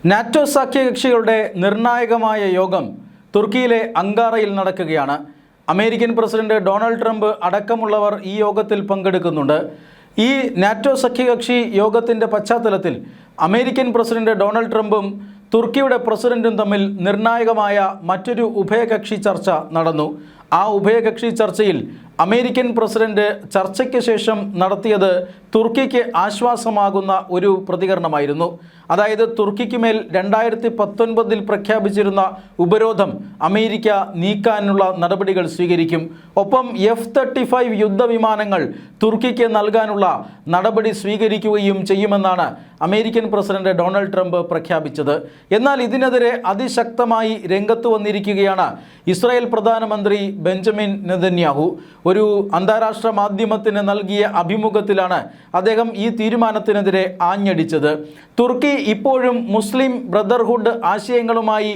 NATO സഖ്യകക്ഷികളുടെ നിർണായകമായ യോഗം തുർക്കിയിലെ അങ്കാറയിൽ നടക്കുകയാണ്. അമേരിക്കൻ പ്രസിഡന്റ് ഡൊണാൾഡ് ട്രംപ് അടക്കമുള്ളവർ ഈ യോഗത്തിൽ പങ്കെടുക്കുന്നുണ്ട്. ഈ നാറ്റോ സഖ്യകക്ഷി യോഗത്തിൻ്റെ പശ്ചാത്തലത്തിൽ അമേരിക്കൻ പ്രസിഡന്റ് ഡൊണാൾഡ് ട്രംപും തുർക്കിയുടെ പ്രസിഡന്റും തമ്മിൽ നിർണായകമായ മറ്റൊരു ഉഭയകക്ഷി ചർച്ച നടന്നു. ആ ഉഭയകക്ഷി ചർച്ചയിൽ അമേരിക്കൻ പ്രസിഡന്റ് ചർച്ചയ്ക്ക് ശേഷം നടത്തിയത് തുർക്കിക്ക് ആശ്വാസമാകുന്ന ഒരു പ്രതികരണമായിരുന്നു. അതായത് തുർക്കിക്ക് മേൽ 2019 പ്രഖ്യാപിച്ചിരുന്ന ഉപരോധം അമേരിക്ക നീക്കാനുള്ള നടപടികൾ സ്വീകരിക്കും. ഒപ്പം F-35 യുദ്ധവിമാനങ്ങൾ തുർക്കിക്ക് നൽകാനുള്ള നടപടി സ്വീകരിക്കുകയും ചെയ്യുമെന്നാണ് അമേരിക്കൻ പ്രസിഡന്റ് ഡൊണാൾഡ് ട്രംപ് പ്രഖ്യാപിച്ചത്. എന്നാൽ ഇതിനെതിരെ അതിശക്തമായി രംഗത്ത് വന്നിരിക്കുകയാണ് ഇസ്രായേൽ പ്രധാനമന്ത്രി ബെഞ്ചമിൻ നെതന്യാഹു. ഒരു അന്താരാഷ്ട്ര മാധ്യമത്തിന് നൽകിയ അഭിമുഖത്തിലാണ് അദ്ദേഹം ഈ തീരുമാനത്തിനെതിരെ ആഞ്ഞടിച്ചത്. തുർക്കി ഇപ്പോഴും മുസ്ലിം ബ്രദർഹുഡ് ആശയങ്ങളുമായി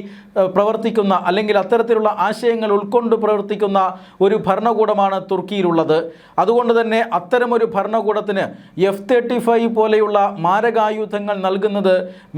പ്രവർത്തിക്കുന്ന അല്ലെങ്കിൽ അത്തരത്തിലുള്ള ആശയങ്ങൾ ഉൾക്കൊണ്ട് പ്രവർത്തിക്കുന്ന ഒരു ഭരണകൂടമാണ് തുർക്കിയിലുള്ളത്. അതുകൊണ്ട് തന്നെ അത്തരമൊരു ഭരണകൂടത്തിന് F-35 പോലെയുള്ള മാരകായുധങ്ങൾ നൽകുന്നത്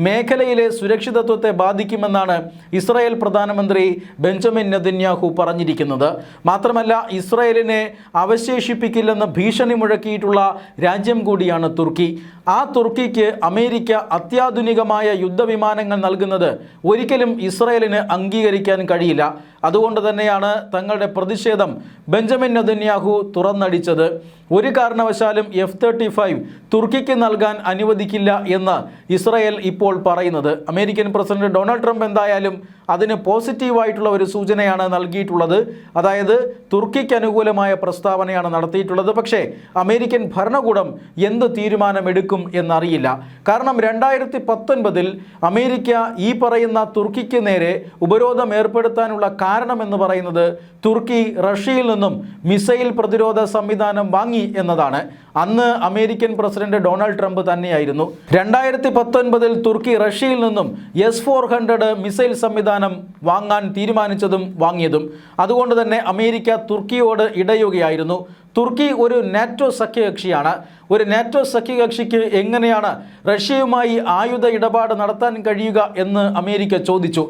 മേഖലയിലെ സുരക്ഷിതത്വത്തെ ബാധിക്കുമെന്നാണ് ഇസ്രായേൽ പ്രധാനമന്ത്രി ബെഞ്ചമിൻ നെതന്യാഹു പറഞ്ഞിരിക്കുന്നത്. മാത്രമല്ല ഇസ്രായേലിനെ അവശേഷിപ്പിക്കില്ലെന്ന് ഭീഷണി മുഴക്കിയിട്ടുള്ള രാജ്യം കൂടിയാണ് തുർക്കി. ആ തുർക്കിക്ക് അമേരിക്ക അത്യാധുനികമായ യുദ്ധവിമാനങ്ങൾ നൽകുന്നത് ഒരിക്കലും ഇസ്രായേലിന് അംഗീകരിക്കാൻ കഴിയില്ല. അതുകൊണ്ട് തന്നെയാണ് തങ്ങളുടെ പ്രതിഷേധം ബെഞ്ചമിൻ നെതന്യാഹു തുറന്നടിച്ചത്. ഒരു കാരണവശാലും F-35 തുർക്കിക്ക് നൽകാൻ അനുവദിക്കില്ല എന്ന് ഇസ്രായേൽ ഇപ്പോൾ പറയുന്നത്. അമേരിക്കൻ പ്രസിഡന്റ് ഡൊണാൾഡ് ട്രംപ് എന്തായാലും അതിന് പോസിറ്റീവായിട്ടുള്ള ഒരു സൂചനയാണ് നൽകിയിട്ടുള്ളത്. അതായത് തുർക്കിക്ക് അനുകൂലമായ പ്രസ്താവനയാണ് നടത്തിയിട്ടുള്ളത്. പക്ഷേ അമേരിക്കൻ ഭരണകൂടം എന്ത് തീരുമാനമെടുക്കും എന്നറിയില്ല. കാരണം 2019 അമേരിക്ക ഈ പറയുന്ന തുർക്കിക്ക് നേരെ ഉപരോധം ഏർപ്പെടുത്താനുള്ള കാരണമെന്ന് പറയുന്നത് തുർക്കി റഷ്യയിൽ നിന്നും മിസൈൽ പ്രതിരോധ സംവിധാനം വാങ്ങി എന്നതാണ്. അന്ന് അമേരിക്കൻ പ്രസിഡന്റ് ഡൊണാൾഡ് ട്രംപ് തന്നെയായിരുന്നു. 2019 തുർക്കി റഷ്യയിൽ നിന്നും S-400 മിസൈൽ സംവിധാനം വാങ്ങാൻ തീരുമാനിച്ചതും വാങ്ങിയതും. അതുകൊണ്ട് തന്നെ അമേരിക്ക തുർക്കിയോട് ഇടയുകയായിരുന്നു. തുർക്കി ഒരു നാറ്റോ സഖ്യകക്ഷിയാണ്. ഒരു നാറ്റോ സഖ്യകക്ഷിക്ക് എങ്ങനെയാണ് റഷ്യയുമായി ആയുധ ഇടപാട് നടത്താൻ കഴിയുക എന്ന് അമേരിക്ക ചോദിച്ചു.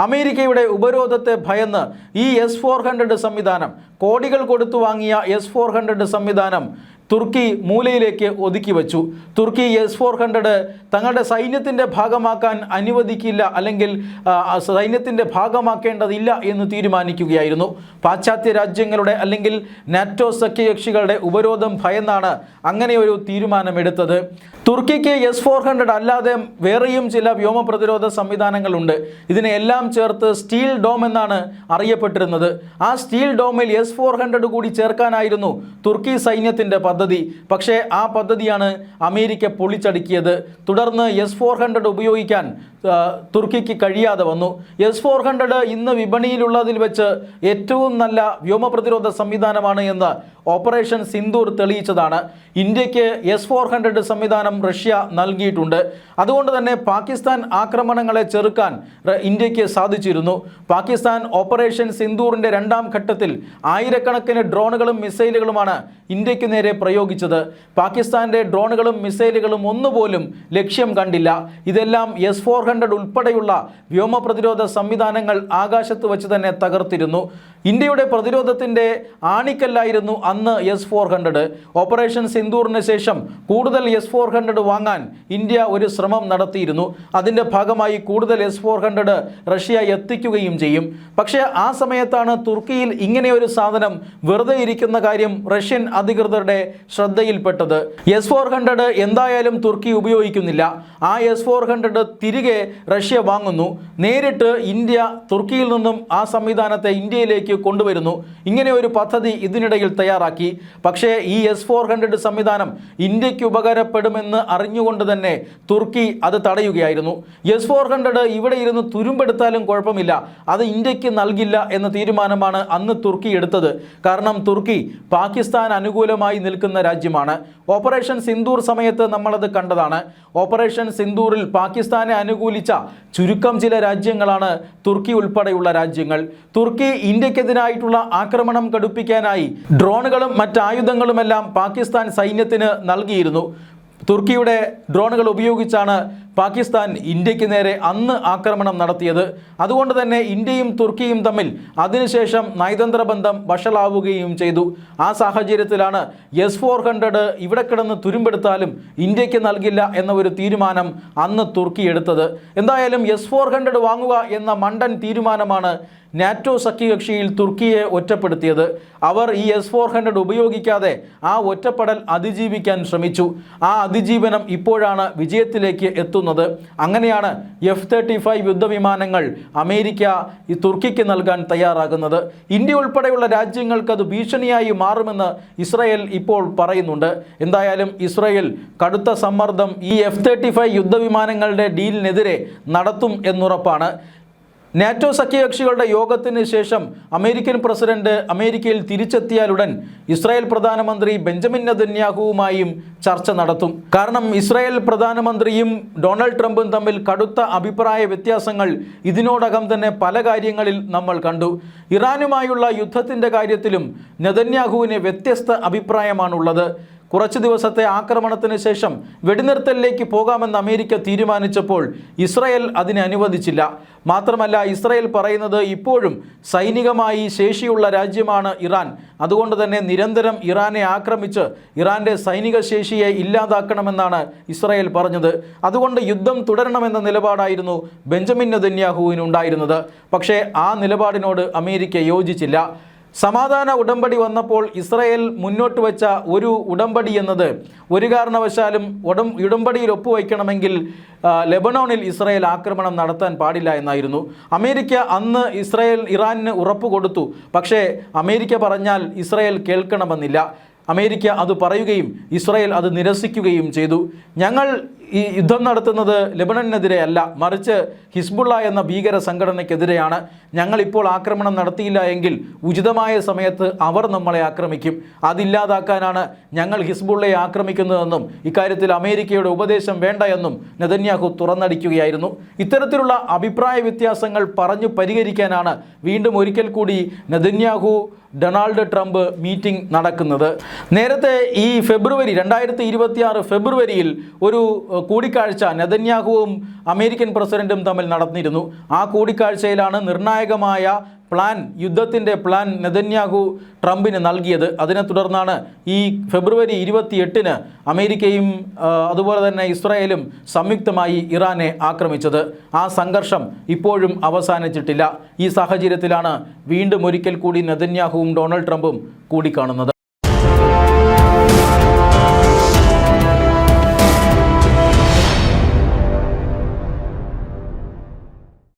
അമേരിക്കയുടെ ഉപരോധത്തെ ഭയന്ന് ഈ S-400 സംവിധാനം, കോടികൾ കൊടുത്തു വാങ്ങിയ S-400 സംവിധാനം തുർക്കി മൂലയിലേക്ക് ഒതുക്കി വച്ചു. തുർക്കി S-400 തങ്ങളുടെ സൈന്യത്തിൻ്റെ ഭാഗമാക്കാൻ അനുവദിക്കില്ല, അല്ലെങ്കിൽ സൈന്യത്തിൻ്റെ ഭാഗമാക്കേണ്ടതില്ല എന്ന് തീരുമാനിക്കുകയായിരുന്നു. പാശ്ചാത്യ രാജ്യങ്ങളുടെ അല്ലെങ്കിൽ നാറ്റോ സഖ്യകക്ഷികളുടെ ഉപരോധം ഭയന്നാണ് അങ്ങനെ ഒരു തീരുമാനമെടുത്തത്. തുർക്കിക്ക് S-400 അല്ലാതെ വേറെയും ചില വ്യോമ പ്രതിരോധ സംവിധാനങ്ങളുണ്ട്. ഇതിനെ എല്ലാം ചേർത്ത് സ്റ്റീൽ ഡോം എന്നാണ് അറിയപ്പെട്ടിരുന്നത്. ആ സ്റ്റീൽ ഡോമിൽ S-400 കൂടി ചേർക്കാനായിരുന്നു തുർക്കി സൈന്യത്തിൻ്റെ പദ്ധതി. പക്ഷേ ആ പദ്ധതിയാണ് അമേരിക്ക പൊളിച്ചടുക്കിയത്. തുടർന്ന് S-400 ഉപയോഗിക്കാൻ തുർക്കിക്ക് കഴിയാതെ വന്നു. S-400 ഇന്ന് വിപണിയിലുള്ളതിൽ വെച്ച് ഏറ്റവും നല്ല വ്യോമ പ്രതിരോധ സംവിധാനമാണ് എന്ന് ഓപ്പറേഷൻ സിന്ദൂർ തെളിയിച്ചതാണ്. ഇന്ത്യക്ക് S-400 സംവിധാനം റഷ്യ നൽകിയിട്ടുണ്ട്. അതുകൊണ്ട് തന്നെ പാകിസ്ഥാൻ ആക്രമണങ്ങളെ ചെറുക്കാൻ ഇന്ത്യക്ക് സാധിച്ചിരുന്നു. പാകിസ്ഥാൻ ഓപ്പറേഷൻ സിന്ദൂറിൻ്റെ 2ാം ഘട്ടത്തിൽ ആയിരക്കണക്കിന് ഡ്രോണുകളും മിസൈലുകളുമാണ് ഇന്ത്യക്ക് നേരെ പ്രയോഗിച്ചത്. പാകിസ്ഥാൻ്റെ ഡ്രോണുകളും മിസൈലുകളും ഒന്നുപോലും ലക്ഷ്യം കണ്ടില്ല. ഇതെല്ലാം S-400 ഉൾപ്പെടെയുള്ള വ്യോമ പ്രതിരോധ സംവിധാനങ്ങൾ ആകാശത്ത് വെച്ച് തന്നെ തകർത്തിരുന്നു. ഇന്ത്യയുടെ പ്രതിരോധത്തിൻ്റെ ആണിക്കല്ലായിരുന്നു അന്ന് S-400. ഓപ്പറേഷൻ സിന്ദൂറിന് ശേഷം കൂടുതൽ S-400 വാങ്ങാൻ ഇന്ത്യ ഒരു ശ്രമം നടത്തിയിരുന്നു. അതിൻ്റെ ഭാഗമായി കൂടുതൽ S-400 റഷ്യ എത്തിക്കുകയും ചെയ്യും. പക്ഷേ ആ സമയത്താണ് തുർക്കിയിൽ ഇങ്ങനെയൊരു സാധനം വെറുതെ ഇരിക്കുന്ന കാര്യം റഷ്യൻ അധികൃതരുടെ ശ്രദ്ധയിൽപ്പെട്ടത്. S-400 എന്തായാലും തുർക്കി ഉപയോഗിക്കുന്നില്ല. ആ S-400 തിരികെ റഷ്യ വാങ്ങുന്നു. നേരിട്ട് ഇന്ത്യ തുർക്കിയിൽ നിന്നും ആ സംവിധാനത്തെ ഇന്ത്യയിലേക്ക് കൊണ്ടുവരുന്നു. ഇങ്ങനെ ഒരു പദ്ധതി ഇതിനിടയിൽ തയ്യാറാക്കി. പക്ഷേ ഈ S-400 സംവിധാനം ഇന്ത്യക്ക് ഉപകാരപ്പെടുമെന്ന് അറിഞ്ഞുകൊണ്ട് തന്നെ തുർക്കി അത് തടയുകയായിരുന്നു. S-400 ഇവിടെ ഇരുന്ന് തുരുമ്പെടുത്താലും കുഴപ്പമില്ല, അത് ഇന്ത്യക്ക് നൽകില്ല എന്ന തീരുമാനമാണ് അന്ന് തുർക്കി എടുത്തത്. കാരണം തുർക്കി പാകിസ്ഥാൻ അനുകൂലമായി നിൽക്കുന്ന രാജ്യമാണ്. ഓപ്പറേഷൻ സിന്ദൂർ സമയത്ത് നമ്മളത് കണ്ടതാണ്. ഓപ്പറേഷൻ സിന്ദൂറിൽ പാകിസ്ഥാനെ അനുകൂലിച്ച ചുരുക്കം ചില രാജ്യങ്ങളാണ് തുർക്കി ഉൾപ്പെടെയുള്ള രാജ്യങ്ങൾ. തുർക്കി ഇന്ത്യക്കെതിരായിട്ടുള്ള ആക്രമണം കടുപ്പിക്കാനായി ഡ്രോണുകളും മറ്റായുധങ്ങളുമെല്ലാം പാകിസ്ഥാൻ സൈന്യത്തിന് നൽകിയിരുന്നു. തുർക്കിയുടെ ഡ്രോണുകൾ ഉപയോഗിച്ചാണ് പാകിസ്ഥാൻ ഇന്ത്യക്ക് നേരെ അന്ന് ആക്രമണം നടത്തിയത്. അതുകൊണ്ട് തന്നെ ഇന്ത്യയും തുർക്കിയും തമ്മിൽ അതിനുശേഷം നയതന്ത്ര ബന്ധം വഷളാവുകയും ചെയ്തു. ആ സാഹചര്യത്തിലാണ് S-400 ഇവിടെ കിടന്ന് തുരുമ്പെടുത്താലും ഇന്ത്യക്ക് നൽകില്ല എന്ന ഒരു തീരുമാനം അന്ന് തുർക്കി എടുത്തത്. എന്തായാലും S-400 വാങ്ങുക എന്ന മണ്ടൻ തീരുമാനമാണ് നാറ്റോ സഖ്യകക്ഷിയിൽ തുർക്കിയെ ഒറ്റപ്പെടുത്തിയത്. അവർ ഈ S-400 ഉപയോഗിക്കാതെ ആ ഒറ്റപ്പെടൽ അതിജീവിക്കാൻ ശ്രമിച്ചു. ആ അതിജീവനം ഇപ്പോഴാണ് വിജയത്തിലേക്ക് എത്തുന്നത്. അങ്ങനെയാണ് F-35 യുദ്ധവിമാനങ്ങൾ അമേരിക്ക ഈ തുർക്കിക്ക് നൽകാൻ തയ്യാറാകുന്നത്. ഇന്ത്യ ഉൾപ്പെടെയുള്ള രാജ്യങ്ങൾക്ക് അത് ഭീഷണിയായി മാറുമെന്ന് ഇസ്രായേൽ ഇപ്പോൾ പറയുന്നുണ്ട്. എന്തായാലും ഇസ്രായേൽ കടുത്ത സമ്മർദ്ദം ഈ F-35 യുദ്ധവിമാനങ്ങളുടെ ഡീലിനെതിരെ നടത്തും എന്നുറപ്പാണ്. നാറ്റോ സഖ്യകക്ഷികളുടെ യോഗത്തിന് ശേഷം അമേരിക്കൻ പ്രസിഡന്റ് അമേരിക്കയിൽ തിരിച്ചെത്തിയാലുടൻ ഇസ്രായേൽ പ്രധാനമന്ത്രി ബെഞ്ചമിൻ നെതന്യാഹുവുമായും ചർച്ച നടത്തും. കാരണം ഇസ്രായേൽ പ്രധാനമന്ത്രിയും ഡൊണാൾഡ് ട്രംപും തമ്മിൽ കടുത്ത അഭിപ്രായ വ്യത്യാസങ്ങൾ ഇതിനോടകം തന്നെ പല കാര്യങ്ങളിൽ നമ്മൾ കണ്ടു. ഇറാനുമായുള്ള യുദ്ധത്തിൻ്റെ കാര്യത്തിലും നെതന്യാഹുവിന് വ്യത്യസ്ത അഭിപ്രായമാണുള്ളത്. കുറച്ച് ദിവസത്തെ ആക്രമണത്തിന് ശേഷം വെടിനിർത്തലിലേക്ക് പോകാമെന്ന് അമേരിക്ക തീരുമാനിച്ചപ്പോൾ ഇസ്രായേൽ അതിനെ അനുവദിച്ചില്ല. മാത്രമല്ല, ഇസ്രായേൽ പറയുന്നത് ഇപ്പോഴും സൈനികമായി ശേഷിയുള്ള രാജ്യമാണ് ഇറാൻ. അതുകൊണ്ട് തന്നെ നിരന്തരം ഇറാനെ ആക്രമിച്ച് ഇറാൻ്റെ സൈനിക ശേഷിയെ ഇല്ലാതാക്കണമെന്നാണ് ഇസ്രായേൽ പറഞ്ഞത്. അതുകൊണ്ട് യുദ്ധം തുടരണമെന്ന നിലപാടായിരുന്നു ബെഞ്ചമിൻ നെതന്യാഹുവിനുണ്ടായിരുന്നത്. പക്ഷേ ആ നിലപാടിനോട് അമേരിക്ക യോജിച്ചില്ല. സമാധാന ഉടമ്പടി വന്നപ്പോൾ ഇസ്രായേൽ മുന്നോട്ട് വെച്ച ഒരു ഉടമ്പടി എന്നത് ഒരു കാരണവശാലും ഉടമ്പടിയിൽ ഒപ്പുവയ്ക്കണമെങ്കിൽ ലെബനോണിൽ ഇസ്രായേൽ ആക്രമണം നടത്താൻ പാടില്ല എന്നായിരുന്നു. അമേരിക്ക അന്ന് ഇറാനിന് ഉറപ്പ് കൊടുത്തു. പക്ഷേ അമേരിക്ക പറഞ്ഞാൽ ഇസ്രായേൽ കേൾക്കണമെന്നില്ല. അമേരിക്ക അത് പറയുകയും ഇസ്രായേൽ അത് നിരസിക്കുകയും ചെയ്തു. ഞങ്ങൾ ഈ യുദ്ധം നടത്തുന്നത് ലെബനനെതിരെ അല്ല, മറിച്ച് ഹിസ്ബുള്ള എന്ന ഭീകര സംഘടനയ്ക്കെതിരെയാണ്. ഞങ്ങളിപ്പോൾ ആക്രമണം നടത്തിയില്ല എങ്കിൽ ഉചിതമായ സമയത്ത് അവർ നമ്മളെ ആക്രമിക്കും. അതില്ലാതാക്കാനാണ് ഞങ്ങൾ ഹിസ്ബുള്ളയെ ആക്രമിക്കുന്നതെന്നും ഇക്കാര്യത്തിൽ അമേരിക്കയുടെ ഉപദേശം വേണ്ട എന്നും നെതന്യാഹു തുറന്നടിക്കുകയായിരുന്നു. ഇത്തരത്തിലുള്ള അഭിപ്രായ വ്യത്യാസങ്ങൾ പറഞ്ഞു പരിഹരിക്കാനാണ് വീണ്ടും ഒരിക്കൽ കൂടി നെതന്യാഹു ഡൊണാൾഡ് ട്രംപ് മീറ്റിംഗ് നടക്കുന്നത്. നേരത്തെ ഈ 2026 ഫെബ്രുവരിയിൽ ഒരു കൂടിക്കാഴ്ച നെതന്യാഹുവും അമേരിക്കൻ പ്രസിഡന്റും തമ്മിൽ നടന്നിരുന്നു. ആ കൂടിക്കാഴ്ചയിലാണ് നിർണായകമായ യുദ്ധത്തിൻ്റെ പ്ലാൻ നെതന്യാഹു ട്രംപിന് നൽകിയത്. അതിനെ തുടർന്നാണ് ഈ ഫെബ്രുവരി 28 അമേരിക്കയും അതുപോലെ തന്നെ ഇസ്രായേലും സംയുക്തമായി ഇറാനെ ആക്രമിച്ചത്. ആ സംഘർഷം ഇപ്പോഴും അവസാനിച്ചിട്ടില്ല. ഈ സാഹചര്യത്തിലാണ് വീണ്ടും ഒരിക്കൽ കൂടി നെതന്യാഹുവും ഡൊണാൾഡ് ട്രംപും കൂടിക്കാണുന്നത്.